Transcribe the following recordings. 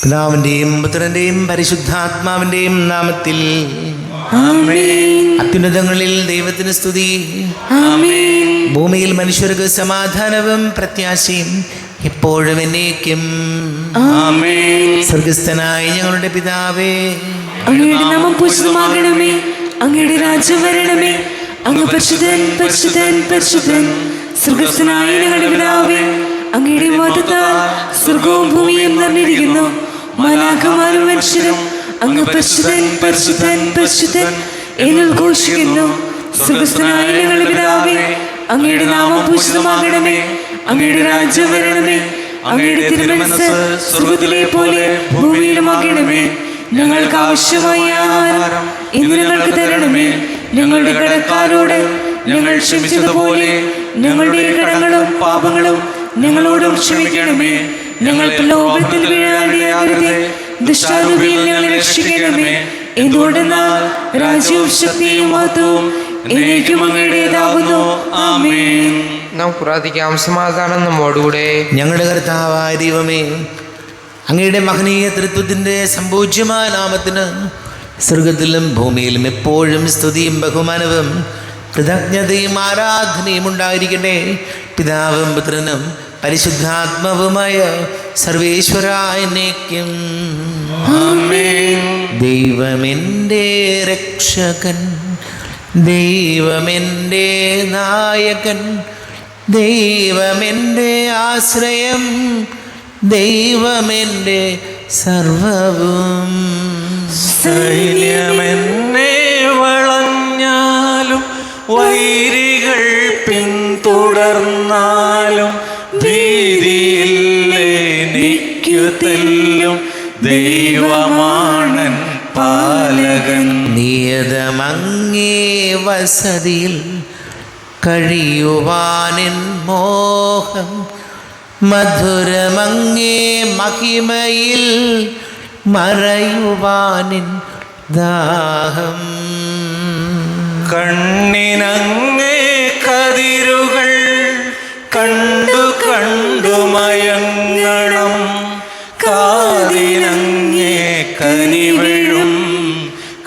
പിതാവിന്റെയും പുത്രന്റെയും പരിശുദ്ധാത്മാവിന്റെയും നാമത്തിൽ ആമേൻ. അത്യുന്നതങ്ങളിൽ ദൈവത്തിന് സ്തുതി. ആമേൻ. ഭൂമിയിൽ മനുഷ്യർക്ക് സമാധാനവും പ്രത്യാശയും എപ്പോഴും എന്നേക്കും. ആമേൻ. സ്വർഗസ്ഥനായ ഞങ്ങളുടെ പിതാവേ, അങ്ങയുടെ നാമം പൂജിതമാകണമേ. അങ്ങയുടെ രാജ്യം വരണമേ. അങ്ങ് പരിശുദ്ധൻ പരിശുദ്ധൻ പരിശുദ്ധൻ. സ്വർഗസ്ഥനായ ഞങ്ങളുടെ പിതാവേ, അങ്ങയുടെ മഹത്വത്താൽ സ്വർഗവും ഭൂമിയും നിറഞ്ഞിരിക്കുന്നു. മാലാഖമാരും മനുഷ്യരും അങ്ങ് പരിശുദ്ധൻ പരിശുദ്ധൻ പരിശുദ്ധൻ എന്ന് ഘോഷിക്കുന്നു. സ്വർഗസ്ഥനായ ഞങ്ങളുടെ പിതാവേ, അങ്ങയുടെ നാമം പൂജിതമാകണമേ. അങ്ങയുടെ രാജ്യം വരണമേ. അങ്ങയുടെ തിരുമനസ്സ് സ്വർഗത്തിലെ പോലെ ഭൂമിയിലുമാകണമേ. ഞങ്ങൾക്ക് ആവശ്യമായ ആഹാരം ഇന്ന് ഞങ്ങൾക്ക് തരണമേ. ഞങ്ങളുടെ കടക്കാരോട് ഞങ്ങൾ ക്ഷമിച്ചതുപോലെ ഞങ്ങളുടെ കടങ്ങളും പാപങ്ങളും ഞങ്ങളോടും ക്ഷമിക്കണമേ. ഞങ്ങൾക്ക് ലോകത്തിൽ വീഴാനിടയാകരുതേ. ദുഷ്ടാരൂപിയിൽ ഞങ്ങളെ രക്ഷിക്കണമേ. എന്തുകൊണ്ടെന്നാൽ രാജ്യവും ശക്തിയും മഹത്വവും എന്നേക്കും അങ്ങയുടേതാകുന്നു. ആമേൻ. നമുക്ക് പ്രാർത്ഥിക്കാം. സമാധാനം നമ്മോടുകൂടെ. ഞങ്ങളുടെ കർത്താവായ ദൈവമേ, അങ്ങയുടെ മഹനീയ തൃത്വത്തിൻ്റെ സംപൂജ്യമായ നാമത്തിന് സ്വർഗത്തിലും ഭൂമിയിലും എപ്പോഴും സ്തുതിയും ബഹുമാനവും കൃതജ്ഞതയും ആരാധനയും ഉണ്ടായിരിക്കട്ടെ. പിതാവും പുത്രനും പരിശുദ്ധാത്മാവുമായ സർവേശ്വരായ എന്നേക്കും. ആമേൻ. ദൈവമെൻ്റെ രക്ഷകൻ, ദൈവമെൻ്റെ നായകൻ, ദൈവമെൻ്റെ ആശ്രയം, ദൈവമെൻ്റെ സർവവും. സൈന്യമെന്നെ വളഞ്ഞാലും വൈരികൾ പിന്തുടർന്നാലും ഭീതിയില്ലെനിക്കു തെല്ലും. ദൈവമാണൻ പാലകൻ. നിയതമങ്ങേ വസതിയിൽ കഴിയുവാനിൻ മോഹം, മധുരമങ്ങേ മഹിമയിൽ മറയുവാനിൻ ദാഹം. കണ്ണിനങ്ങേ കതിരുകൾ കണ്ടു കണ്ടു മയങ്ങണം. കാതിനങ്ങേ കനിവഴും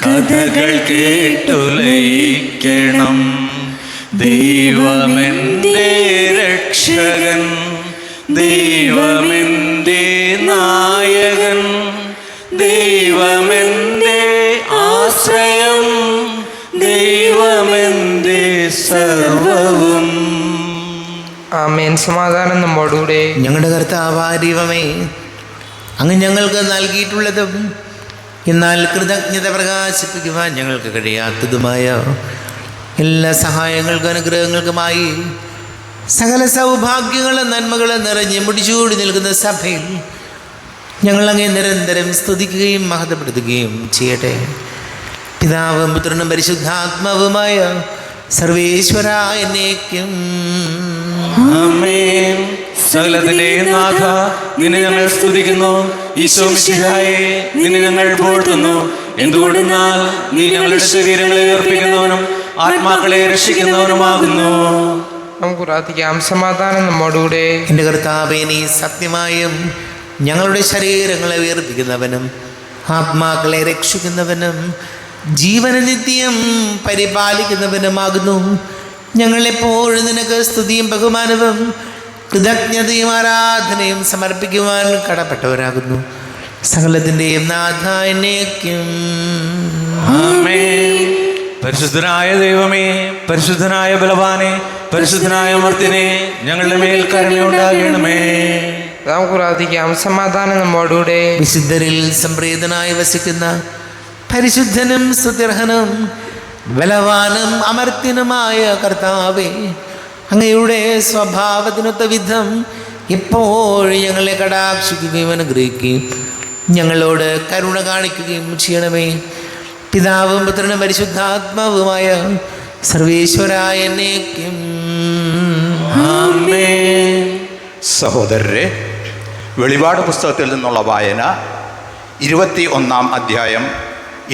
കഥകൾ കേട്ടു ലയിക്കണം. ദൈവമെന്റെ രക്ഷകൻ, ദൈവമെന്റെ നായകൻ, ദൈവമെന്റെ ആശ്രയം, ദൈവമെന്റെ സർവവും. ആമേൻ. സമാധാനം നമ്മോടുകൂടെ. ഞങ്ങളുടെ കർത്താവായ ദൈവമേ, അങ്ങ് ഞങ്ങൾക്ക് നൽകിയിട്ടുള്ളതും എന്നാൽ കൃതജ്ഞത പ്രകാശിപ്പിക്കുവാൻ ഞങ്ങൾക്ക് കഴിയാത്തതുമായ എല്ലാ സഹായങ്ങൾക്കും അനുഗ്രഹങ്ങൾക്കുമായി സകല സൗഭാഗ്യങ്ങളും നന്മകളും നിറഞ്ഞ് മുടിച്ചൂടി നിൽക്കുന്ന സഭയിൽ ഞങ്ങളങ്ങേ നിരന്തരം സ്തുതിക്കുകയും മഹത്വപ്പെടുത്തുകയും ചെയ്യട്ടെ. പിതാവും പുത്രനും പരിശുദ്ധാത്മാവുമായ സർവേശ്വരായ എന്നേക്കും. ആമേൻ. സകലത്തിന്റെയും നാഥ, നിന്നെ ഞങ്ങൾ സ്തുതിക്കുന്നു. ഈശോ മിശിഹായേ, നിന്നെ ഞങ്ങൾ പുകഴ്ത്തുന്നു. എന്തുകൊണ്ടെന്നാൽ നീ ഞങ്ങളുടെ ശരീരങ്ങളെ ഉയർപ്പിക്കുന്നവനും ആത്മാക്കളെ രക്ഷിക്കുന്നവനുമാകുന്നു. നമുക്ക് പ്രാർത്ഥിക്കാം. സമാധാനം നമ്മോടുകൂടെ. എൻ്റെ കർത്താവേ, നീ സത്യമായും ഞങ്ങളുടെ ശരീരങ്ങളെ ഉയർപ്പിക്കുന്നവനും ആത്മാക്കളെ രക്ഷിക്കുന്നവനും ജീവന നിത്യം പരിപാലിക്കുന്നവനുമാകുന്നു. ഞങ്ങളെപ്പോഴും നിനക്ക് സ്തുതിയും ബഹുമാനവും കൃതജ്ഞതയും ആരാധനയും സമർപ്പിക്കുവാൻ കടപ്പെട്ടവരാകുന്നു. സകലത്തിൻ്റെയും നാഥ എന്നേക്കും. ആമേൻ. പരിശുദ്ധനായ ദൈവമേ, പരിശുദ്ധനായ ബലവാനെ, പരിശുദ്ധനായ അമർത്തിനെ, ഞങ്ങളുടെ മേൽ കരുണയുണ്ടാകണമേ. നമുക്ക് പ്രാർത്ഥിക്കാം. സമാധാനം നമ്മോടുകൂടെ. വിശുദ്ധരിൽ സംപ്രീതനായി വസിക്കുന്ന പരിശുദ്ധനും സ്തുത്യർഹനും ബലവാനും അമർത്യനുമായ കർത്താവേ, അങ്ങയുടെ സ്വഭാവത്തിനൊത്ത വിധം എപ്പോഴും ഞങ്ങളെ കടാക്ഷിക്കുകയും അനുഗ്രഹിക്കുകയും ഞങ്ങളോട് കരുണ കാണിക്കുകയും ചെയ്യണമേ. പിതാവും പുത്രനും പരിശുദ്ധാത്മാവുമായ സർവേശ്വരായ എന്നേക്കും. ആമേൻ. സഹോദരരെ, വെളിപാട് പുസ്തകത്തിൽ നിന്നുള്ള വായന 21-ാം അധ്യായം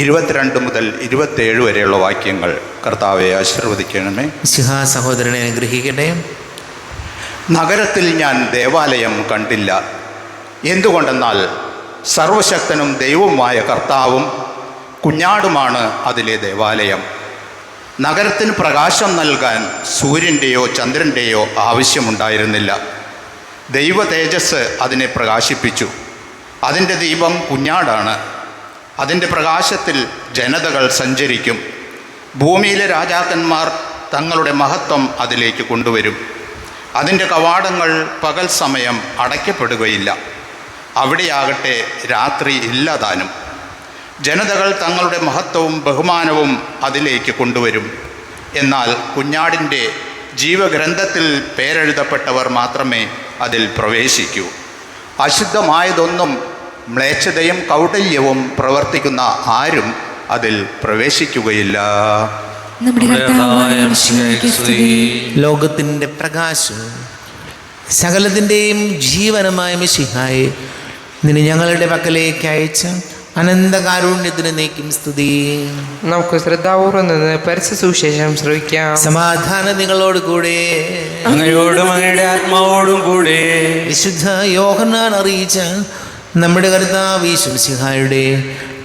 22 മുതൽ 27 വരെയുള്ള വാക്യങ്ങൾ. കർത്താവെ ആശീർവദിക്കണമേ. മിശിഹാ സഹോദരനെ അനുഗ്രഹിക്കട്ടെ. നഗരത്തിൽ ഞാൻ ദേവാലയം കണ്ടില്ല. എന്തുകൊണ്ടെന്നാൽ സർവശക്തനും ദൈവവുമായ കർത്താവും കുഞ്ഞാടുമാണ് അതിലെ ദേവാലയം. നഗരത്തിന് പ്രകാശം നൽകാൻ സൂര്യൻ്റെയോ ചന്ദ്രൻ്റെയോ ആവശ്യമുണ്ടായിരുന്നില്ല. ദൈവ തേജസ് അതിനെ പ്രകാശിപ്പിച്ചു. അതിൻ്റെ ദീപം കുഞ്ഞാടാണ്. അതിൻ്റെ പ്രകാശത്തിൽ ജനതകൾ സഞ്ചരിക്കും. ഭൂമിയിലെ രാജാക്കന്മാർ തങ്ങളുടെ മഹത്വം അതിലേക്ക് കൊണ്ടുവരും. അതിൻ്റെ കവാടങ്ങൾ പകൽ സമയം അടയ്ക്കപ്പെടുകയില്ല. അവിടെയാകട്ടെ രാത്രി ഇല്ലതാനും. ജനതകൾ തങ്ങളുടെ മഹത്വവും ബഹുമാനവും അതിലേക്ക് കൊണ്ടുവരും. എന്നാൽ കുഞ്ഞാടിൻ്റെ ജീവഗ്രന്ഥത്തിൽ പേരെഴുതപ്പെട്ടവർ മാത്രമേ അതിൽ പ്രവേശിക്കൂ. അശുദ്ധമായതൊന്നും മ്ലേച്ഛതയും കൗടല്യവും പ്രവർത്തിക്കുന്ന ആരും അതിൽ പ്രവേശിക്കുകയില്ല. ലോകത്തിൻ്റെ പ്രകാശം സകലത്തിൻ്റെയും ജീവനമായ മിശിഹായെ, നിന്നെ ഞങ്ങളുടെ പക്കലേക്ക് അയച്ച അനന്തകാരുണ്യത്തിന് നീക്കും സ്തുതി. നമുക്ക് ശ്രദ്ധാപൂർവം നിന്ന് പരസ്യ സുവിശേഷം ശ്രവിക്കാം. സമാധാനം നിങ്ങളോട് കൂടെ. അങ്ങയോടും അങ്ങയുടെ ആത്മാവോടും കൂടെ. വിശുദ്ധ യോഹന്നാൻ അറിയിച്ച നമ്മുടെ കർത്താവ് യേശു മിശിഹായുടെ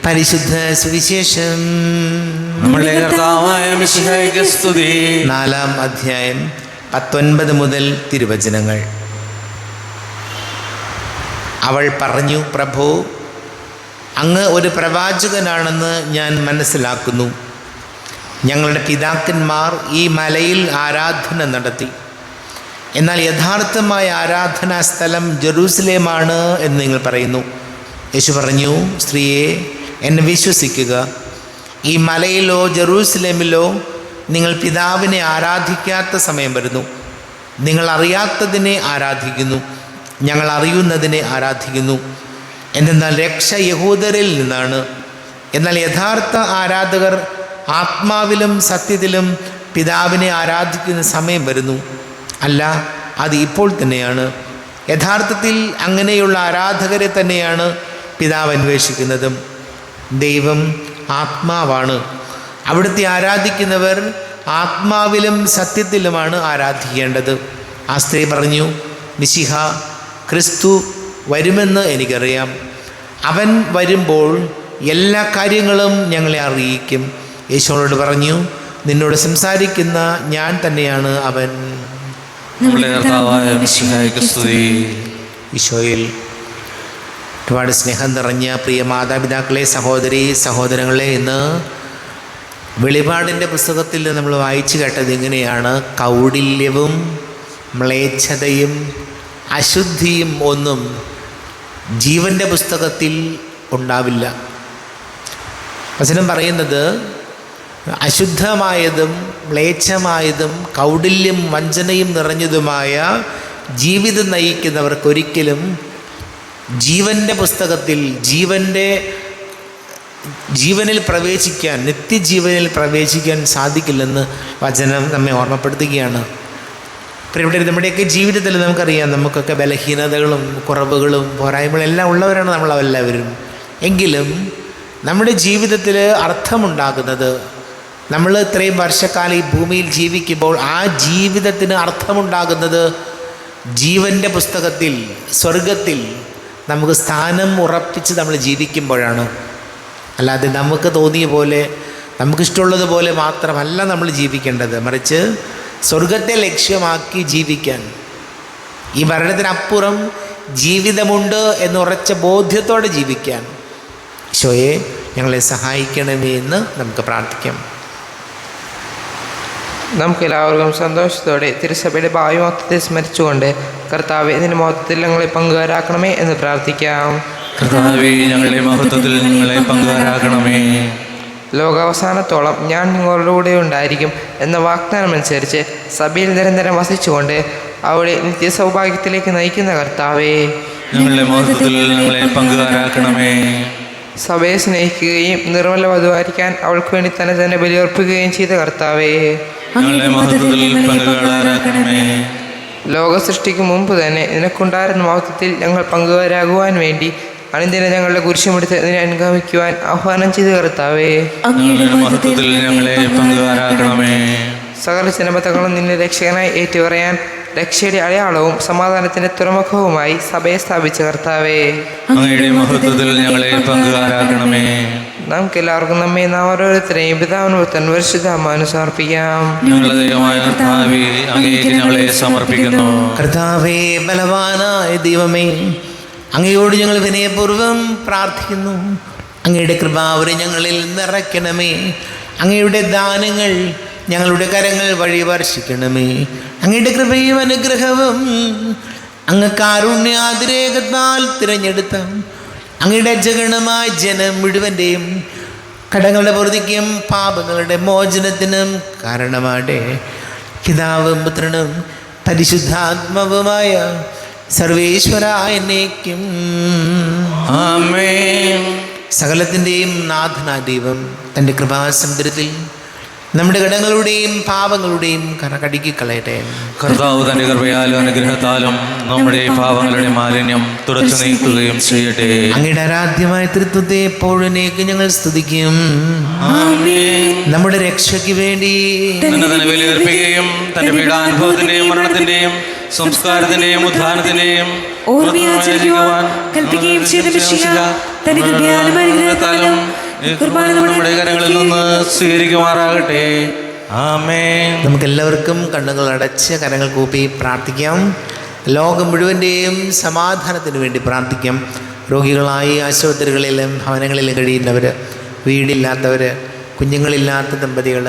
പരിശുദ്ധ സുവിശേഷം. നമ്മുടെ കർത്താവായ മിശിഹായ്ക്ക് സ്തുതി. 4-ാം അധ്യായം 19 മുതൽ തിരുവചനങ്ങൾ. അവൾ പറഞ്ഞു, പ്രഭു, അങ്ങ് ഒരു പ്രവാചകനാണെന്ന് ഞാൻ മനസ്സിലാക്കുന്നു. ഞങ്ങളുടെ പിതാക്കന്മാർ ഈ മലയിൽ ആരാധന നടത്തി. എന്നാൽ യഥാർത്ഥമായ ആരാധനാ സ്ഥലം ജെറൂസലേമാണ് എന്ന് നിങ്ങൾ പറയുന്നു. യേശു പറഞ്ഞു, സ്ത്രീയെ, എന്നെ വിശ്വസിക്കുക. ഈ മലയിലോ ജെറൂസലേമിലോ നിങ്ങൾ പിതാവിനെ ആരാധിക്കാത്ത സമയം വരുന്നു. നിങ്ങൾ അറിയാത്തതിനെ ആരാധിക്കുന്നു, ഞങ്ങൾ അറിയുന്നതിനെ ആരാധിക്കുന്നു. എന്തെന്നാൽ രക്ഷ യഹൂദരിൽ നിന്നാണ്. എന്നാൽ യഥാർത്ഥ ആരാധകർ ആത്മാവിലും സത്യത്തിലും പിതാവിനെ ആരാധിക്കുന്ന സമയം വരുന്നു. അല്ല, അത് ഇപ്പോൾ തന്നെയാണ്. യഥാർത്ഥത്തിൽ അങ്ങനെയുള്ള ആരാധകരെ തന്നെയാണ് പിതാവ് അന്വേഷിക്കുന്നതും. ദൈവം ആത്മാവാണ്. അവിടുത്തെ ആരാധിക്കുന്നവർ ആത്മാവിലും സത്യത്തിലുമാണ് ആരാധിക്കേണ്ടത്. ആ സ്ത്രീ പറഞ്ഞു, മിശിഹ ക്രിസ്തു വരുമെന്ന് എനിക്കറിയാം. അവൻ വരുമ്പോൾ എല്ലാ കാര്യങ്ങളും ഞങ്ങളെ അറിയിക്കും. യേശുവിനോട് പറഞ്ഞു, നിന്നോട് സംസാരിക്കുന്ന ഞാൻ തന്നെയാണ് അവൻ. ഈശോയിൽ ഒരുപാട് സ്നേഹം നിറഞ്ഞ പ്രിയ മാതാപിതാക്കളെ, സഹോദരി സഹോദരങ്ങളെ, ഇന്ന് വെളിപാടിൻ്റെ പുസ്തകത്തിൽ നമ്മൾ വായിച്ചു കേട്ടത് ഇങ്ങനെയാണ്: കൗടില്യവും മ്ലേച്ഛതയും അശുദ്ധിയും ഒന്നും ജീവൻ്റെ പുസ്തകത്തിൽ ഉണ്ടാവില്ല. വചനം പറയുന്നത് അശുദ്ധമായതും മ്ലേച്ഛമായതും കൗടില്യം വഞ്ചനയും നിറഞ്ഞതുമായ ജീവിതം നയിക്കുന്നവർക്കൊരിക്കലും ജീവൻ്റെ പുസ്തകത്തിൽ ജീവനിൽ പ്രവേശിക്കാൻ, നിത്യജീവനിൽ പ്രവേശിക്കാൻ സാധിക്കില്ലെന്ന് വചനം നമ്മെ ഓർമ്മപ്പെടുത്തുകയാണ്. ഇവിടെ നമ്മുടെയൊക്കെ ജീവിതത്തിൽ നമുക്കറിയാം, നമുക്കൊക്കെ ബലഹീനതകളും കുറവുകളും പോരായ്മകളും എല്ലാം ഉള്ളവരാണ് നമ്മളെല്ലാവരും. എങ്കിലും നമ്മുടെ ജീവിതത്തിൽ അർത്ഥമുണ്ടാകുന്നത്, നമ്മൾ ഇത്രയും വർഷക്കാലം ഈ ഭൂമിയിൽ ജീവിക്കുമ്പോൾ ആ ജീവിതത്തിന് അർത്ഥമുണ്ടാകുന്നത് ജീവൻ്റെ പുസ്തകത്തിൽ, സ്വർഗത്തിൽ നമുക്ക് സ്ഥാനം ഉറപ്പിച്ച് നമ്മൾ ജീവിക്കുമ്പോഴാണ്. അല്ലാതെ നമുക്ക് തോന്നിയ പോലെ, നമുക്കിഷ്ടമുള്ളതുപോലെ മാത്രമല്ല നമ്മൾ ജീവിക്കേണ്ടത്. മറിച്ച് സ്വർഗത്തെ ലക്ഷ്യമാക്കി ജീവിക്കാൻ, ഈ മരണത്തിനപ്പുറം ജീവിതമുണ്ട് എന്നുറച്ച ബോധ്യത്തോടെ ജീവിക്കാൻ ഈശോയെ ഞങ്ങളെ സഹായിക്കണമേ എന്ന് നമുക്ക് പ്രാർത്ഥിക്കാം. നമുക്കെല്ലാവർക്കും സന്തോഷത്തോടെ തിരുസഭയുടെ ഭാവി മൊത്തത്തെ സ്മരിച്ചുകൊണ്ട് കർത്താവെ, ഇതിൻ്റെ മൊത്തത്തിൽ ഞങ്ങളെ പങ്കുകാരാക്കണമേ എന്ന് പ്രാർത്ഥിക്കാം. കർത്താവേ, ഞങ്ങളുടെ മഹത്വത്തിൽ ഞങ്ങളെ പങ്കുകാരാക്കണമേ. ലോകാവസാനത്തോളം ഞാൻ നിങ്ങളുടെ കൂടെ ഉണ്ടായിരിക്കും എന്ന വാഗ്ദാനം അനുസരിച്ച് സഭയിൽ നിരന്തരം വസിച്ചുകൊണ്ട് അവിടെ നിത്യസൗഭാഗ്യത്തിലേക്ക് നയിക്കുന്ന കർത്താവേ, ഞങ്ങളുടെ മഹത്വത്തിൽ ഞങ്ങളെ പങ്കുകാരാക്കണമേ. സഭയെ സ്നേഹിക്കുകയും നിർമ്മല വധുവായിരിക്കാൻ അവൾക്ക് വേണ്ടി തന്നെ ബലിയർപ്പിക്കുകയും ചെയ്ത കർത്താവേ, ഞങ്ങളുടെ മഹത്വത്തിൽ പങ്കുകാരാക്കണമേ. ലോക സൃഷ്ടിക്ക് മുമ്പ് തന്നെ നിനക്കുണ്ടായിരുന്ന മഹത്വത്തിൽ ഞങ്ങൾ പങ്കുകാരാകുവാൻ വേണ്ടി അനുദിനം ഞങ്ങളുടെ കുരിശുമെടുത്ത് ഇതിനെ അനുഗമിക്കുവാൻ ആഹ്വാനം ചെയ്ത കർത്താവേ, ഞങ്ങളുടെ മഹത്വത്തിൽ ഞങ്ങളെ പങ്കുകാരാക്കണമേ. സകല ജനപഥങ്ങളും നിന്നെ രക്ഷകനായി ഏറ്റുപറയാൻ രക്ഷയുടെ അടയാളവും സമാധാനത്തിൻ്റെ തുറമുഖവുമായി സഭയെ സ്ഥാപിച്ച കർത്താവേ, അങ്ങയുടെ മഹത്വത്തിൽ ഞങ്ങളെ പങ്കുകാരാക്കണമേ. നമുക്ക് എല്ലാവർക്കും നാം ഓരോരുത്തരെയും പിതാവിന് പുത്രൻ പരിശുദ്ധാത്മാവിന് സമർപ്പിക്കാം. ഞങ്ങളുടെ ദൈവമായ കർത്താവേ, അങ്ങേക്ക് ഞങ്ങളെ സമർപ്പിക്കുന്നു. കർത്താവേ, ബലവാനായ ദൈവമേ, അങ്ങയോട് ഞങ്ങൾ വിനയപൂർവ്വം പ്രാർത്ഥിക്കുന്നു. അങ്ങയുടെ കൃപാവരെ ഞങ്ങളിൽ നിറയ്ക്കണമേ. അങ്ങയുടെ ദാനങ്ങൾ ഞങ്ങളുടെ കരങ്ങൾ വഴി വർഷിക്കണമേ. അങ്ങയുടെ കൃപയും അനുഗ്രഹവും അങ്ങ് കാരുണ്യാതിരേകത്താൽ തിരഞ്ഞെടുത്ത അങ്ങയുടെ ജഗണമായ ജനം മുഴുവൻ്റെയും കടങ്ങളുടെ പൊറുതിക്കും പാപങ്ങളുടെ മോചനത്തിനും കാരണമാടെ പിതാവും പുത്രനും പരിശുദ്ധാത്മാവുമായ സർവേശ്വരായനേക്കും ആമേൻ. സകലത്തിൻ്റെയും നാഥനായ ദൈവം തൻ്റെ കൃപാസമുദ്രത്തിൽ നമ്മുടെ കടങ്ങളുടെയും പാപങ്ങളുടെയും കറകടുക്കി കളയട്ടെ. കർത്താവ് തന്റെ കൃപയാലും അനുഗ്രഹത്താലും നമ്മുടെ പാപങ്ങളുടെ മാലിന്യം തുടച്ചു നീക്കുകയും ചെയ്യട്ടെ. അങ്ങയുടെ ആരാധ്യമായ തൃത്വത്തെ എപ്പോഴേക്ക് ഞങ്ങൾ സ്തുതിക്കും. നമ്മുടെ രക്ഷയ്ക്ക് വേണ്ടി തന്നെ തന്നെ ബലിയർപ്പിക്കുകയും തന്റെ പീഡാനുഭവത്തിന്റെയും മരണത്തിന്റെയും സംസ്കാരത്തിന്റെയും ഉത്ഥാനത്തിന്റെയും കൽപ്പിക്കുകയും ചെയ്ത മിശിഹ തന്റെ കൃപയാലും അനുഗ്രഹത്താലും നമ്മുടെ കരങ്ങളിൽ നിന്ന് സ്വീകരിക്കുമാറാകട്ടെ. ആമേൻ. നമുക്കെല്ലാവർക്കും കണ്ണുകൾ അടച്ച് കരങ്ങൾ കൂപ്പി പ്രാർത്ഥിക്കാം. ലോകം മുഴുവൻ്റെയും സമാധാനത്തിന് വേണ്ടി പ്രാർത്ഥിക്കാം. രോഗികളായി ആശുപത്രികളിലും ഭവനങ്ങളിലും കഴിയുന്നവർ, വീടില്ലാത്തവർ, കുഞ്ഞുങ്ങളില്ലാത്ത ദമ്പതികൾ,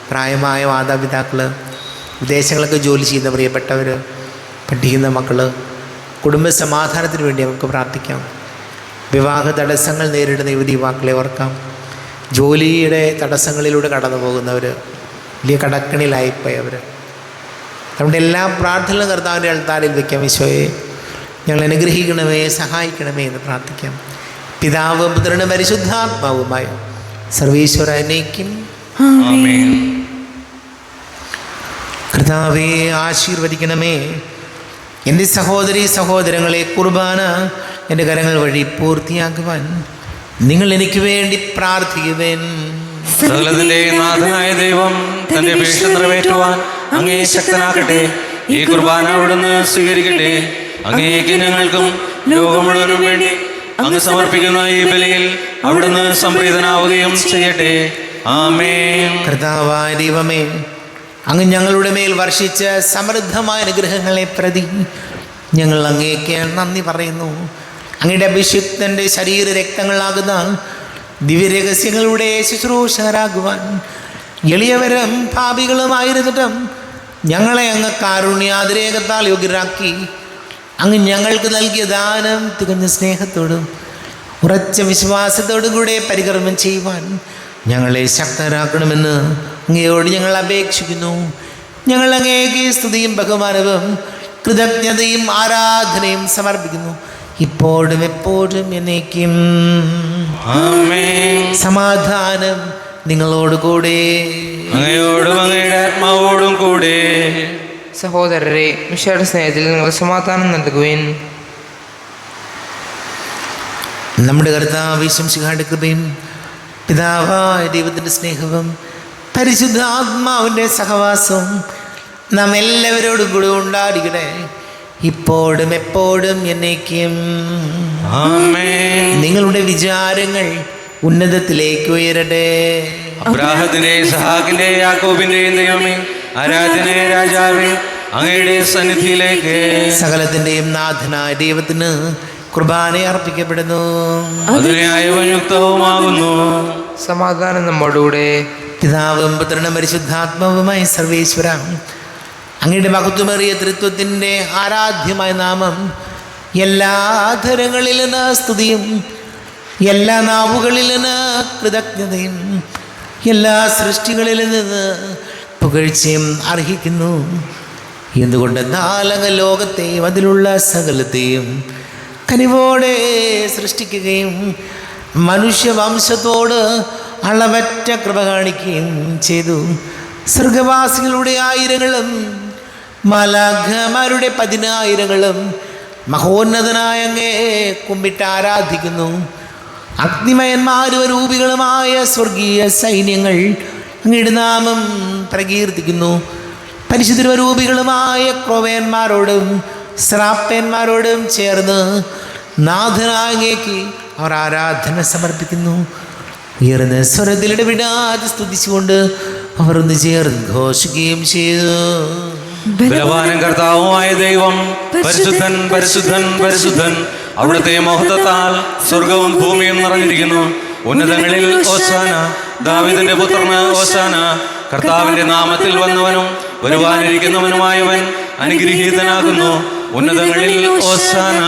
പ്രായമായ മാതാപിതാക്കൾ, വിദേശങ്ങളൊക്കെ ജോലി ചെയ്യുന്ന പ്രിയപ്പെട്ടവർ, പഠിക്കുന്ന മക്കൾ, കുടുംബ സമാധാനത്തിന് വേണ്ടി നമുക്ക് പ്രാർത്ഥിക്കാം. വിവാഹ തടസ്സങ്ങൾ നേരിടുന്ന യുവതിയുവാക്കളെ ഓർക്കാം. ജോലിയുടെ തടസ്സങ്ങളിലൂടെ കടന്നു പോകുന്നവർ, വലിയ കടക്കണിലായിപ്പോയവർ, നമ്മുടെ എല്ലാ പ്രാർത്ഥനകളും കർത്താവിൻ്റെ അൾത്താരിൽ വയ്ക്കാം. ഈശോയെ, ഞങ്ങൾ അനുഗ്രഹിക്കണമേ, സഹായിക്കണമേ എന്ന് പ്രാർത്ഥിക്കാം. പിതാവും പുത്രനും പരിശുദ്ധാത്മാവുമായ സർവീശ്വരനേക്കും ആമേൻ. കർത്താവേ, ആശീർവദിക്കണമേ. എൻ്റെ സഹോദരീ സഹോദരങ്ങളെ, കുർബാന എൻ്റെ കരങ്ങൾ വഴി പൂർത്തിയാക്കുവാൻ നിങ്ങൾ എനിക്ക് വേണ്ടി പ്രാർത്ഥിക്കുവേൻ. സകലത്തിന്റെയും നാഥനായ ദൈവം തന്റെ അപേക്ഷ നിറവേറ്റുവാൻ അങ്ങേ ശക്തനാക്കട്ടെ. ഈ കുർബാന അവിടുന്ന് സ്വീകരിക്കട്ടെ. അങ്ങേക്ക് ഞങ്ങൾക്കും ലോകം മുഴുവനും വേണ്ടി അങ്ങ് സമർപ്പിക്കുന്ന ഈ ബലിയിൽ അവിടുന്ന് സംപ്രീതനാവുകയും ചെയ്യട്ടെ. ആമേൻ. കർത്താവായ ദൈവമേ, അങ്ങ് ഞങ്ങളുടെ മേൽ വർഷിച്ച സമൃദ്ധമായ അനുഗ്രഹങ്ങളെ പ്രതി ഞങ്ങൾ അങ്ങേക്ക് നന്ദി പറയുന്നു. അങ്ങയുടെ അഭിഷിക്തൻ്റെ ശരീര രക്തങ്ങളാകുന്ന ദിവ്യരഹസ്യങ്ങളുടെ ശുശ്രൂഷകരാകുവാൻ എളിയവരും പാപികളുമായിരുന്നിട്ടും ഞങ്ങളെ അങ്ങ് കാരുണ്യാതിരേകത്താൽ യോഗ്യരാക്കി. അങ്ങ് ഞങ്ങൾക്ക് നൽകിയ ദാനം തികഞ്ഞ സ്നേഹത്തോടും ഉറച്ച വിശ്വാസത്തോടും കൂടെ പരികർമ്മം ചെയ്യുവാൻ ഞങ്ങളെ ശക്തരാക്കണമെന്ന് അങ്ങയോട് ഞങ്ങൾ അപേക്ഷിക്കുന്നു. ഞങ്ങൾ അങ്ങേക്ക് സ്തുതിയും ബഹുമാനവും കൃതജ്ഞതയും ആരാധനയും സമർപ്പിക്കുന്നു, ഇപ്പോഴും എപ്പോഴും എന്നേക്കും. ആമേൻ. സമാധാനം നിങ്ങളോട് കൂടെ, അങ്ങയോടും അങ്ങയുടെ ആത്മാവോടും കൂടെ. സഹോദരരെ, മിശിഹായുടെ സ്നേഹത്തിൽ നിങ്ങൾ സമാധാനം നൽകുവിൻ. നമ്മുടെ കർത്താവ് യേശുമിശിഹായുടെ കൃപയും പിതാവായ ദൈവത്തിൻ്റെ സ്നേഹവും പരിശുദ്ധാത്മാവിൻ്റെ സഹവാസവും നാം എല്ലാവരോടും കൂടെ ഉണ്ടായിരിക്കട്ടെ, ഇപ്പോഴും എപ്പോഴും എന്നേക്കും. ആമേൻ. നിങ്ങളുടെ വിചാരങ്ങൾ ഉന്നതത്തിലേക്ക് ഉയരട്ടെ. അബ്രാഹത്തിന്റെ, ഇസ്ഹാക്കിന്റെ, യാക്കോബിന്റെയും ദൈവമേ, ആരാധനയെ രാജാവേ, അങ്ങയുടെ സന്നിധിയിലേക്ക് സകലത്തിൻ്റെയും നാഥനായ ദൈവത്തിന് കുർബാന അർപ്പിക്കപ്പെടുന്നു. അതിനായവൻ യുക്തവുമാകുന്നു. സമാധാനം നമ്മോടുകൂടെ. പിതാവും പുത്രനും പരിശുദ്ധാത്മാവുമായി സർവേശ്വര, അങ്ങയുടെ മഹത്വമേറിയ തൃത്വത്തിൻ്റെ ആരാധ്യമായ നാമം എല്ലാ ധരങ്ങളിൽ നിന്ന് സ്തുതിയും എല്ലാ നാവുകളിൽ നിന്ന് കൃതജ്ഞതയും എല്ലാ സൃഷ്ടികളിൽ നിന്ന് പുകഴ്ചയും അർഹിക്കുന്നു. എന്തുകൊണ്ടെന്നാൽ അങ്ങ് ലോകത്തെയും അതിലുള്ള സകലത്തെയും കനിവോടെ സൃഷ്ടിക്കുകയും മനുഷ്യവംശത്തോട് അളവറ്റ കൃപ കാണിക്കുകയും ചെയ്തു. സ്വർഗവാസികളുടെ ആയിരങ്ങളും മാലാഖമാരുടെ 10,000ങ്ങളും മഹോന്നതനായ അങ്ങേ കുമ്പിട്ട് ആരാധിക്കുന്നു. അഗ്നിമയന്മാരും രൂപികളുമായ സ്വർഗീയ സൈന്യങ്ങൾ അങ്ങയുടെ നാമം പ്രകീർത്തിക്കുന്നു. പരിശുദ്ധരൂപികളുമായ ക്രോവേന്മാരോടും ശ്രാപ്പന്മാരോടും ചേർന്ന് നാഥനാങ്ങേക്ക് അവർ ആരാധന സമർപ്പിക്കുന്നു. ഉയർന്ന സ്വരത്തിൽ ഇടവിടാതെ സ്തുതിച്ചുകൊണ്ട് അവർ ഒന്ന് ചേർന്ന് ഘോഷിക്കുകയും ചെയ്തു. ബലവാനും കർത്താവുമായ ദൈവം പരിശുദ്ധൻ പരിശുദ്ധൻ പരിശുദ്ധൻ, അവിടുത്തെ മഹത്വത്താൽ സ്വർഗവും ഭൂമിയും നിറഞ്ഞിരിക്കുന്നു. ഉന്നതങ്ങളിൽ ഓശാന, ദാവീദിന്റെ പുത്രന് ഓശാന. കർത്താവിന്റെ നാമത്തിൽ വന്നവനും വരുവാനിരിക്കുന്നവനുമായവൻ അനുഗ്രഹീതനാകുന്നു. ഉന്നതങ്ങളിൽ ഓശാന.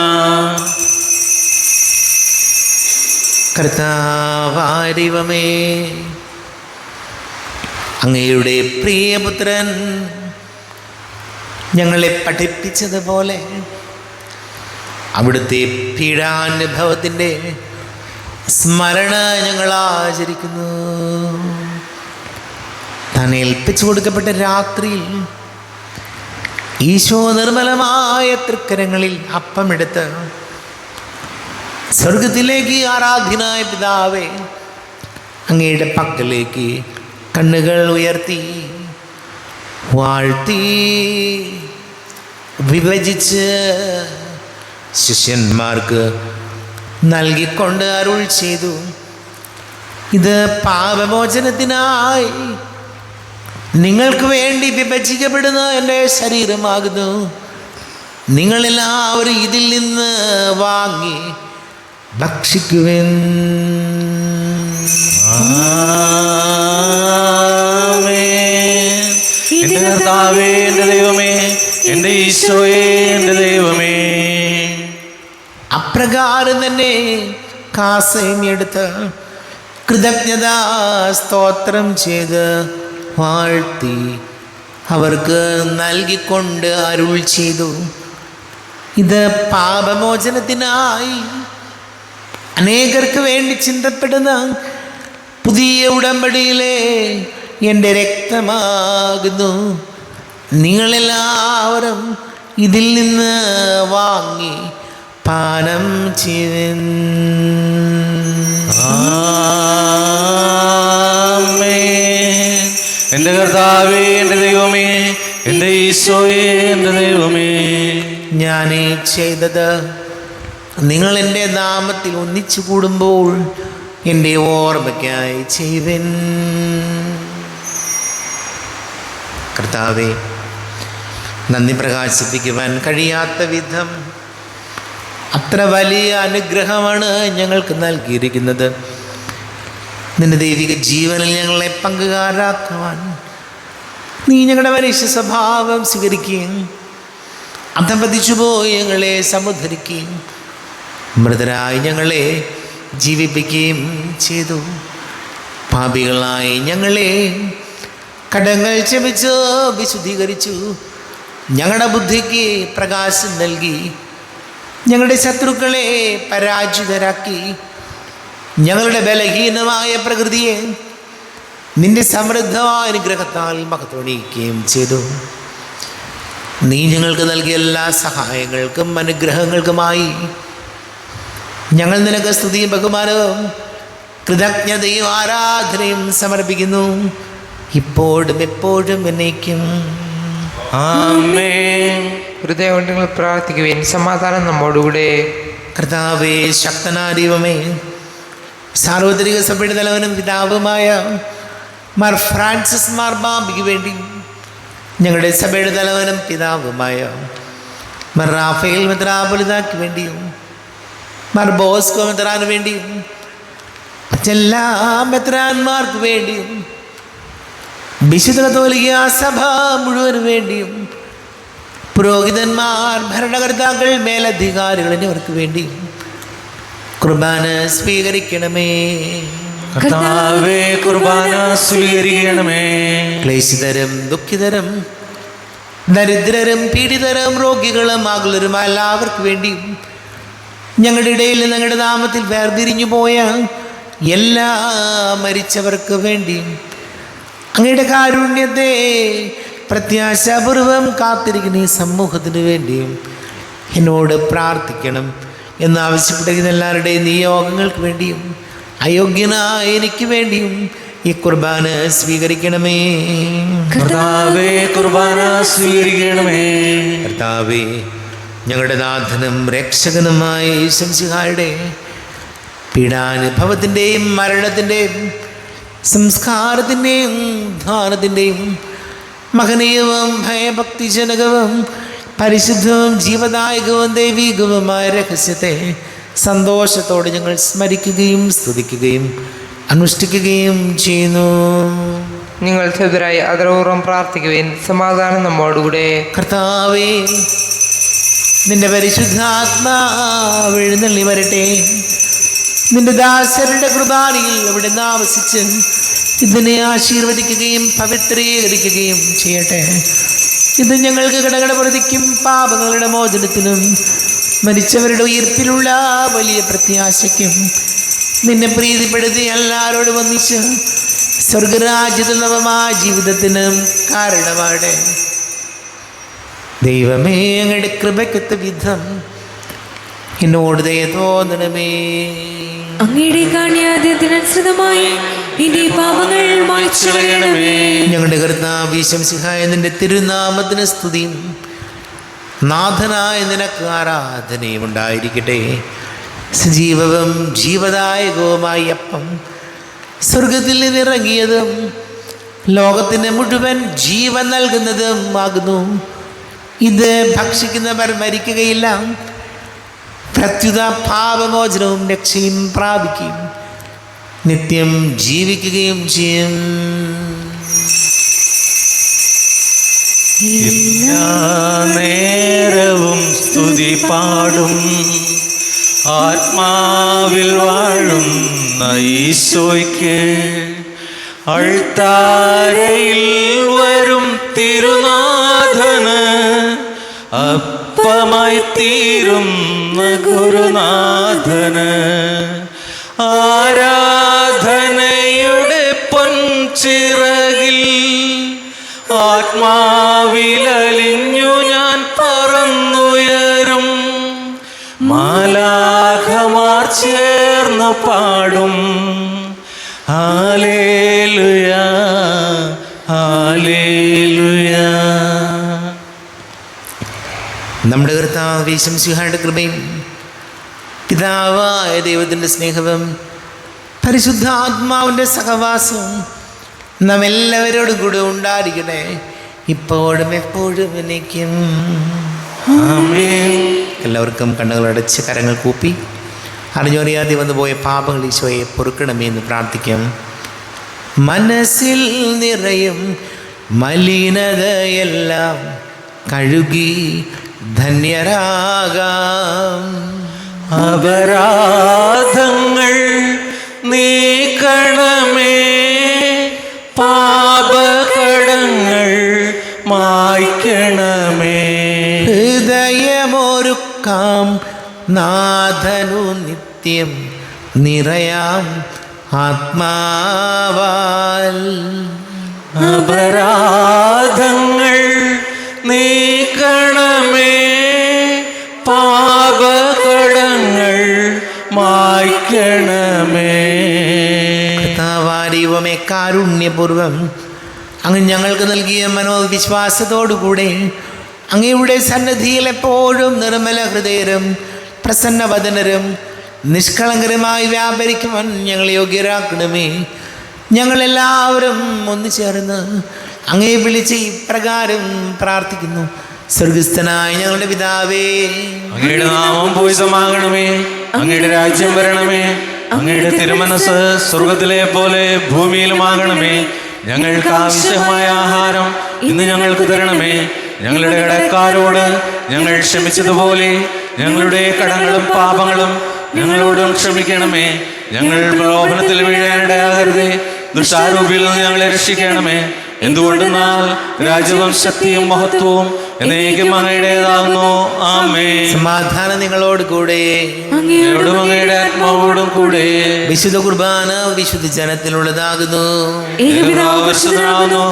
കർത്താവാരിവമേ, അങ്ങയുടെ പ്രിയപുത്രൻ ഞങ്ങളെ പഠിപ്പിച്ചതുപോലെ അവിടുത്തെ പീഡാനുഭവത്തിൻ്റെ സ്മരണ ഞങ്ങൾ ആചരിക്കുന്നു. താൻ ഏൽപ്പിച്ചു കൊടുക്കപ്പെട്ട രാത്രിയിൽ ഈശോ നിർമ്മലമായ തൃക്കരങ്ങളിൽ അപ്പമെടുത്ത് സ്വർഗത്തിലേക്ക് ആരാധ്യനായ പിതാവേ അങ്ങയുടെ പക്കലേക്ക് കണ്ണുകൾ ഉയർത്തി വാഴ്ത്തി വിഭജിച്ച് ശിഷ്യന്മാർക്ക് നൽകിക്കൊണ്ട് അരുൾ ചെയ്തു, ഇത് പാപമോചനത്തിനായി നിങ്ങൾക്ക് വേണ്ടി വിഭജിക്കപ്പെടുന്ന എൻ്റെ ശരീരമാകുന്നു. നിങ്ങളെല്ലാവരും ഇതിൽ നിന്ന് വാങ്ങി ഭക്ഷിക്കുവിൻ. എന്റെ കർത്താവേ, എന്റെ ദൈവമേ, എന്റെ ഈശോയേ, എന്റെ ദൈവമേ. അപ്രകാരം തന്നെ കാസേമിയെടുത്ത് കൃതജ്ഞതാ സ്തോത്രം ചെയ്ത് വാഴ്ത്തി അവർക്ക് നൽകിക്കൊണ്ട് അരുൾ ചെയ്തു, ഇത് പാപമോചനത്തിനായി അനേകർക്ക് വേണ്ടി ചിന്തപ്പെടുന്ന പുതിയ ഉടമ്പടിയിലെ എൻ്റെ രക്തമാകുന്നു. നിങ്ങളെല്ലാവരും ഇതിൽ നിന്ന് വാങ്ങി പാനം ചെയ്യുവിൻ. എന്റെ കർത്താവേ, എന്റെ ദൈവമേ, എന്റെ ഈശോയേ, എന്റെ ദൈവമേ. ഞാൻ ഈ ചെയ്തത് നിങ്ങൾ എൻ്റെ നാമത്തിൽ ഒന്നിച്ചു കൂടുമ്പോൾ എൻ്റെ ഓർമ്മയ്ക്കായി ചെയ്യുവിൻ. കർത്താവേ, നന്ദി പ്രകാശിപ്പിക്കുവാൻ കഴിയാത്ത വിധം അത്ര വലിയ അനുഗ്രഹമാണ് ഞങ്ങൾക്ക് നൽകിയിരിക്കുന്നത്. നിന്റെ ദൈവിക ജീവനിൽ ഞങ്ങളെ പങ്കുകാരാക്കുവാൻ നീ ഞങ്ങളുടെ മനുഷ്യ സ്വഭാവം സ്വീകരിക്കുകയും അധപതിച്ചുപോയി ഞങ്ങളെ സമുദ്ധരിക്കുകയും മൃതരായി ഞങ്ങളെ ജീവിപ്പിക്കുകയും ചെയ്തു. പാപികളായി ഞങ്ങളെ കടങ്ങൾ ക്ഷമിച്ച് വിശുദ്ധീകരിച്ചു. ഞങ്ങളുടെ ബുദ്ധിക്ക് പ്രകാശം നൽകി ഞങ്ങളുടെ ശത്രുക്കളെ പരാജിതരാക്കി. ഞങ്ങളുടെ ബലഹീനമായ പ്രകൃതിയെ നിന്റെ സമൃദ്ധമായ അനുഗ്രഹത്താൽ മഹത്വണിയിക്കുകയും ചെയ്തു. നീ ഞങ്ങൾക്ക് നൽകിയ എല്ലാ സഹായങ്ങൾക്കും അനുഗ്രഹങ്ങൾക്കുമായി ഞങ്ങൾ നിനക്ക് സ്തുതിയും ബഹുമാനവും കൃതജ്ഞതയും ആരാധനയും സമർപ്പിക്കുന്നു, ഇപ്പോഴും എപ്പോഴും എന്നേക്കും. ആമേൻ. ഹൃദയം കൊണ്ട് നിങ്ങൾ പ്രാർത്ഥിക്കുവിൻ. സമാധാനം നമ്മോടുകൂടെ. കർത്താവേ, ശക്തനായ ദൈവമേ, സാർവത്രിക സഭയുടെ തലവനും പിതാവുമായ മാർ ഫ്രാൻസിസ് മാർബാബയ്ക്ക് വേണ്ടി, ഞങ്ങളുടെ സഭയുടെ തലവനും പിതാവുമായ മാർ റാഫേൽ മെത്രാപ്പൊലീത്തായ്ക്ക് വേണ്ടിയും മാർ ബോസ്കോ മെത്രാന് വേണ്ടിയും മറ്റെല്ലാ മെത്രാന്മാർക്ക് വേണ്ടിയും വിശുദ്ധ കത്തോലിക്ക സഭ മുഴുവന് വേണ്ടിയും പുരോഹിതന്മാർ, ഭരണകർത്താക്കൾ, മേലധികാരികൾ എന്നിവർക്ക് വേണ്ടിയും കുർബാന സ്വീകരിക്കണമേ. കർത്താവേ, കുർബാന സ്വീകരിക്കണമേ. ക്ലേശിതരും ദുഃഖിതരും ദരിദ്രരും പീഡിതരും രോഗികളും ആകുലരും എല്ലാവർക്കും വേണ്ടിയും ഞങ്ങളുടെ ഇടയിൽ ഞങ്ങളുടെ നാമത്തിൽ വേർതിരിഞ്ഞു പോയ എല്ലാ മരിച്ചവർക്ക് വേണ്ടിയും അങ്ങയുടെ കാരുണ്യത്തെ പ്രത്യാശാപൂർവം കാത്തിരിക്കുന്ന ഈ സമൂഹത്തിന് വേണ്ടിയും എന്നോട് പ്രാർത്ഥിക്കണം എന്നാവശ്യപ്പെട്ടിരിക്കുന്ന എല്ലാവരുടെയും നിയോഗങ്ങൾക്ക് വേണ്ടിയും അയോഗ്യനായ എനിക്ക് വേണ്ടിയും ഈ കുർബാന സ്വീകരിക്കണമേ. കർത്താവേ, കുർബാന സ്വീകരിക്കണമേ. കർത്താവേ, ഞങ്ങളുടെ നാഥനും രക്ഷകനുമായ യേശുമിശിഹായുടെ പീഡാനുഭവത്തിൻ്റെയും മരണത്തിൻ്റെയും സംസ്കാരത്തിൻ്റെയും ധാനത്തിൻ്റെയും മഹനീയവും ഭയഭക്തിജനകവും പരിശുദ്ധവും ജീവദായകവും ദൈവികവുമായ രഹസ്യത്തെ സന്തോഷത്തോടെ ഞങ്ങൾ സ്മരിക്കുകയും സ്തുതിക്കുകയും അനുഷ്ഠിക്കുകയും ചെയ്യുന്നു. നിങ്ങൾ ചെറുതായി അതരപൂർവ്വം പ്രാർത്ഥിക്കുവാൻ സമാധാനം നമ്മോടുകൂടെ. കർത്താവേ, നിന്റെ പരിശുദ്ധാത്മാവ് എഴുന്നള്ളി വരട്ടെ. നിന്റെ ദാസരുടെ കുർബാനയിൽ അവിടെ ആവസിച്ച് ഇതിനെ ആശീർവദിക്കുകയും പവിത്രീകരിക്കുകയും ചെയ്യട്ടെ. ഇത് ഞങ്ങൾക്ക് കടകടപ്രതിക്കും പാപങ്ങളുടെ മോചനത്തിനും മരിച്ചവരുടെ ഉയർപ്പിലുള്ള വലിയ പ്രത്യാശയ്ക്കും നിന്നെ പ്രീതിപ്പെടുത്തി എല്ലാവരോടും ഒന്നിച്ച് സ്വർഗരാജ്യത്തിൽ നവമായ ജീവിതത്തിനും കാരണമാണ്. ദൈവമേ, അങ്ങയുടെ കൃപയ്ക്കൊത്ത വിധം എന്നോട് ദയ തോന്നണമേ. അങ്ങയുടെ കാണ്യാദ്യത്തിനനുസൃതമായി എന്റെ പാപങ്ങൾ മായ്ച്ചു കളയണമേ. ഞങ്ങളുടെ കർത്താവ് യേശുമിശിഹായ നിന്റെ തിരുനാമത്തിന് സ്തുതിയും നാഥനായ നിനക്ക് ആരാധനയും ഉണ്ടായിരിക്കട്ടെ. സജീവവും ജീവദായകവുമായ അപ്പം സ്വർഗത്തിൽ നിന്നിറങ്ങിയതും ലോകത്തിന് മുഴുവൻ ജീവൻ നൽകുന്നതും ആകുന്നു. ഇത് ഭക്ഷിക്കുന്നവർ മരിക്കുകയില്ല, പ്രത്യുത പാപമോചനവും രക്ഷയും പ്രാപിക്കുകയും നിത്യം ജീവിക്കുകയും ചെയ്യും. എല്ലാ നേരവും സ്തുതി പാടും ആത്മാവിൽ വാഴുന്ന ഈശോയ്ക്ക്. അൾത്താരയിൽ വരും തിരുനാഥന് അപ്പമായി തീരുന്ന ഗുരുനാഥന് ആരാധനയുടെ പൊൻചിറകിൽ ആത്മാവിലലിഞ്ഞു ഞാൻ പറന്നുയരും. മാലാഖമാർ ചേർന്ന് പാടും ഹല്ലേലൂയ, ഹല്ലേലൂയ. നമ്മുടെ കർത്താവ് യേശുമിശിഹായുടെ കൃപയും പിതാവായ ദൈവത്തിൻ്റെ സ്നേഹവും പരിശുദ്ധാത്മാവിൻ്റെ സഹവാസവും നാം എല്ലാവരോടും കൂടെ ഉണ്ടായിരിക്കട്ടെ, ഇപ്പോഴും എപ്പോഴും എന്നേക്കും. ആമേൻ. എല്ലാവർക്കും കണ്ണുകളടച്ച് കരങ്ങൾ കൂപ്പി അറിഞ്ഞറിയാതെ വന്നുപോയ പാപങ്ങൾ ഈശോയെ പൊറുക്കണമേ എന്ന് പ്രാർത്ഥിക്കാം. മനസ്സിൽ നിറയും മലിനതയെല്ലാം കഴുകി ധന്യരാകാം. അപരാധങ്ങൾ നീക്കണമേ, പാപകടങ്ങൾ മായ്ക്കണമേ. ഹൃദയമൊരുക്കാം നാഥനു നിത്യം നിറയാം ആത്മാവാൽ. അപരാധങ്ങൾ നീക്കണമേ, പാപകടങ്ങൾ മായ്ക്കണമേ. കർത്താവാരിവമേ, കാരുണ്യപൂർവം അങ്ങ് ഞങ്ങൾക്ക് നൽകിയ മനോവിശ്വാസത്തോടുകൂടെ അങ്ങയുടെ സന്നിധിയിൽ എപ്പോഴും നിർമ്മല ഹൃദയരും പ്രസന്നവദനരും നിഷ്കളങ്കരമായി വ്യാപരിക്കുവാൻ ഞങ്ങളെ യോഗ്യരാക്കണമേ. ഞങ്ങളെല്ലാവരും ഒന്നു ചേർന്ന് അങ്ങയെ വിളിച്ച് ഇപ്രകാരം പ്രാർത്ഥിക്കുന്നു. സ്വർഗസ്ഥനായ ഞങ്ങളുടെ പിതാവേ, അങ്ങയുടെ നാമം പൂജിതമാകണമേ, അങ്ങയുടെ രാജ്യം വരണമേ, അങ്ങയുടെ തിരുമനസ് സ്വർഗത്തിലെ പോലെ ഭൂമിയിലുമാകണമേ. ഞങ്ങൾക്ക് ആവശ്യമായ ആഹാരം ഇന്ന് ഞങ്ങൾക്ക് തരണമേ. ഞങ്ങളുടെ കടക്കാരോട് ഞങ്ങൾ ക്ഷമിച്ചതുപോലെ ഞങ്ങളുടെ കടങ്ങളും പാപങ്ങളും ഞങ്ങളോടും ക്ഷമിക്കണമേ. ഞങ്ങൾ പ്രലോഭനത്തിൽ വീഴാനിടയാകരുതേ, ദുഷ്ടാരൂപിയിൽ നിന്ന് ഞങ്ങളെ രക്ഷിക്കണമേ. എന്തുകൊണ്ടെന്നാൽ രാജ്യവും ശക്തിയും മഹത്വവും എന്നേക്കും അങ്ങയുടേതാകുന്നു. ആമേൻ. സമാധാനം നിങ്ങളോട് കൂടെ. അങ്ങയോടും അങ്ങയുടെ ആത്മാവോടും കൂടെ. വിശുദ്ധ കുർബാന വിശുദ്ധ ജനത്തിലുള്ളതാകുന്നു. ഏകപിതാവ് പരിശുദ്ധനാകുന്നു,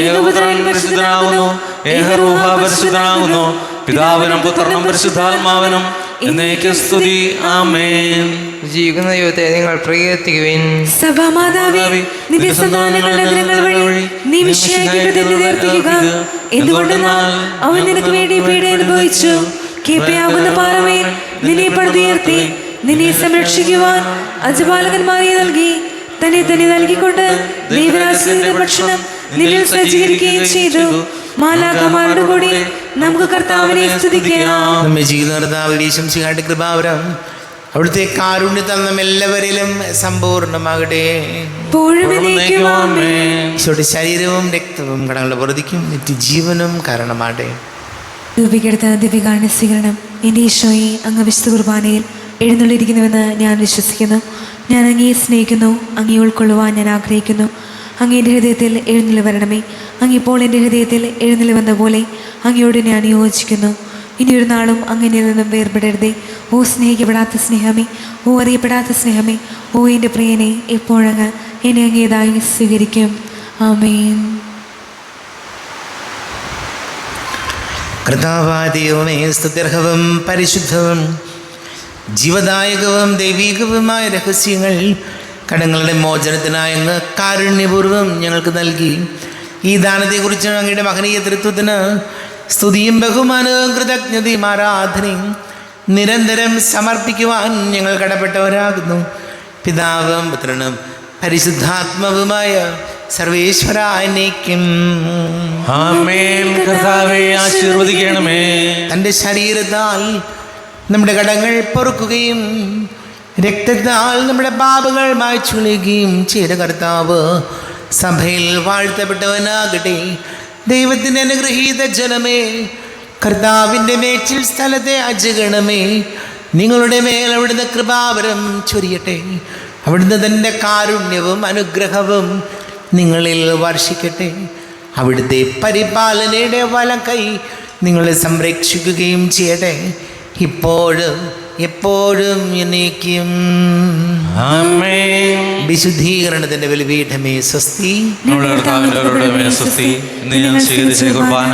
ഏകപുത്രൻ പരിശുദ്ധനാകുന്നു, ഏകറൂഹ പരിശുദ്ധനാകുന്നു. പിതാവിനും പുത്രനും പരിശുദ്ധാത്മാവിനും എന്നേക്കും സ്തുതി. ആമേൻ. ജീവിക്കുന്ന ദൈവത്തെ നിങ്ങൾ പ്രകീർത്തിക്കുവിൻ. സഭാമാതാവേ, നിന്റെ സന്താനങ്ങളുടെ അതിരങ്ങൾ വഴി നീ മിശിഹായ്ക്ക് പ്രതിനിധീകരിക്കുക. എന്തുകൊണ്ടെന്നാൽ അവൻ നിനക്ക് വേണ്ടി പീഡ അനുഭവിച്ചു. കീപ്പയാകുന്ന പാറമേൽ നിന്നെ പടുത്തുയർത്തി നിന്നെ സംരക്ഷിക്കുവാൻ അജപാലകന്മാരെ നൽകി. തന്നെ നൽകിക്കൊണ്ട് ദൈവരാജ്യത്തിന്റെ ഭക്ഷണം നിന്നിൽ സജ്ജീകരിക്കുകയും ചെയ്തു. മാലാഖമാരുടെ കൂടി നമുക്ക് കർത്താവിനെ സ്തുതിക്കാം. നമ്മെ ജീവിത കർത്താവ് ശംസിഹായുടെ കൃപാവരം അവിടുത്തെ കാരുണ്യത്താൽ നമ്മ എല്ലാവരിലും സമ്പൂർണ്ണമാകട്ടെ. ഈശോയുടെ ശരീരവും രക്തവും കടങ്ങളുടെ പുറത്തേക്കും നിത്യജീവനും കാരണമാകട്ടെ. രൂപീകൃത ദിവ്യകാരുണ്യ സ്വീകരണം. എൻ്റെ ഈശോയെ, അങ്ങ് വിശുദ്ധ കുർബാനയിൽ എഴുന്നള്ളിയിരിക്കുന്നുവെന്ന് ഞാൻ വിശ്വസിക്കുന്നു. ഞാൻ അങ്ങയെ സ്നേഹിക്കുന്നു. അങ്ങയെ ഉൾക്കൊള്ളുവാൻ ഞാൻ ആഗ്രഹിക്കുന്നു. അങ്ങയുടെ ഹൃദയത്തിൽ എഴുന്നള്ളി വരണമേ. അങ്ങിപ്പോൾ എൻ്റെ ഹൃദയത്തിൽ എഴുന്നള്ളി വന്ന പോലെ അങ്ങയോട് ഞാൻ യോജിക്കുന്നു. ഇനിയൊരു നാളും അങ്ങനെ നിന്നും വേർപെടരുതേ. ഓ സ്നേഹിക്കപ്പെടാത്ത സ്നേഹമേ, ഓ അറിയപ്പെടാത്ത സ്നേഹമേ, ഓ എൻ്റെ പ്രിയനെ, എപ്പോഴങ്ങ് എന്നെ അങ്ങേതായി സ്വീകരിക്കും. ആമേൻ. കർത്താവാദിയവുമേ, സ്തുത്യർഹവും പരിശുദ്ധവും ജീവദായകവും ദൈവീകവുമായ രഹസ്യങ്ങൾ കടങ്ങളുടെ മോചനത്തിനായി അങ്ങ് കാരുണ്യപൂർവ്വം ഞങ്ങൾക്ക് നൽകി. ഈ ദാനത്തെക്കുറിച്ച് അങ്ങയുടെ മഹനീയ തൃത്വത്തിന് സ്തുതിയും ബഹുമാനവും കൃതജ്ഞതയും ആരാധനയും നിരന്തരം സമർപ്പിക്കുവാൻ ഞങ്ങൾ കടപ്പെട്ടവരാകുന്നു. പിതാവും പുത്രനും പരിശുദ്ധാത്മാവുമായ സർവേശ്വരനേക്കും ആമേൻ. കർത്താവേ, ആശീർവദിക്കണമേ. തൻ്റെ ശരീരത്താൽ നമ്മുടെ കടങ്ങൾ പൊറുക്കുകയും രക്തത്താൽ നമ്മുടെ പാപങ്ങൾ മായ്ച്ചുകളയുകയും ചെയ്ത കർത്താവ് സഭയിൽ വാഴ്ത്തപ്പെട്ടവനാകട്ടെ. ദൈവത്തിൻ്റെ അനുഗ്രഹീത ജനമേ, കർത്താവിൻ്റെ മേച്ചിൽ സ്ഥലത്തെ അജഗണമേ, നിങ്ങളുടെ മേൽ അവിടുന്ന് കൃപാവരം ചൊരിയട്ടെ. അവിടുന്ന് തൻ്റെ കാരുണ്യവും അനുഗ്രഹവും നിങ്ങളിൽ വർഷിക്കട്ടെ. അവിടുത്തെ പരിപാലനയുടെ വലം കൈ നിങ്ങളെ സംരക്ഷിക്കുകയും ചെയ്യട്ടെ, ഇപ്പോഴും എപ്പോഴും എന്നേക്കും. ആമേൻ. വിശുദ്ധീകരണത്തിന്റെ ബലിപീഠമേ സ്വസ്തി. സ്വസ്തി. ഇന്ന് ഞാൻ സ്വീകരിച്ച കുർബാന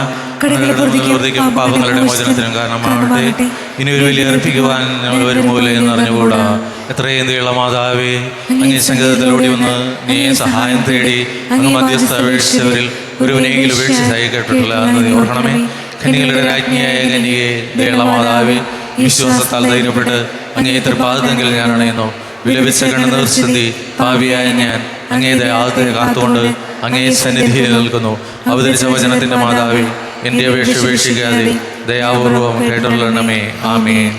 പാപങ്ങളുടെ മോചനത്തിനും കാരണമാകട്ടെ. ഇനി ഒരു വലിയ അർപ്പിക്കുവാൻ ഞങ്ങൾ വരുമ്പോലെ എന്ന് അറിഞ്ഞുകൂടാ. എത്രയും നീള മാതാവേ, അങ്ങേ സംഗീതത്തിലൂടെ വന്ന് നീ സഹായം തേടി അങ്ങ് മധ്യസ്ഥ അപേക്ഷിച്ചവരിൽ ഒരുവനെങ്കിലും ഉപേക്ഷിച്ചായി കേട്ടിട്ടില്ല എന്ന് നീ ഓർക്കണമേ. കന്യകളുടെ രാജ്ഞിയായ കന്യകേ, ദയാളമാതാവേ, വിശ്വാസത്താൽ ധൈര്യപ്പെട്ട് അങ്ങേ തൃപാദത്തെങ്കിൽ ഞാൻ അണയുന്നു. വിലപിച്ച കണ്ണുനിർസ്ഥിതി പാപിയായ ഞാൻ അങ്ങേ ദയാത്തെ കാത്തുകൊണ്ട് അങ്ങേ സന്നിധിയിൽ നിൽക്കുന്നു. അവതരിച്ച വചനത്തിന്റെ മാതാവേ, എൻ്റെ അപേക്ഷ ഉപേക്ഷിക്കാതെ ദയാപൂർവം കേട്ടുള്ളണമേ. ആമേൻ.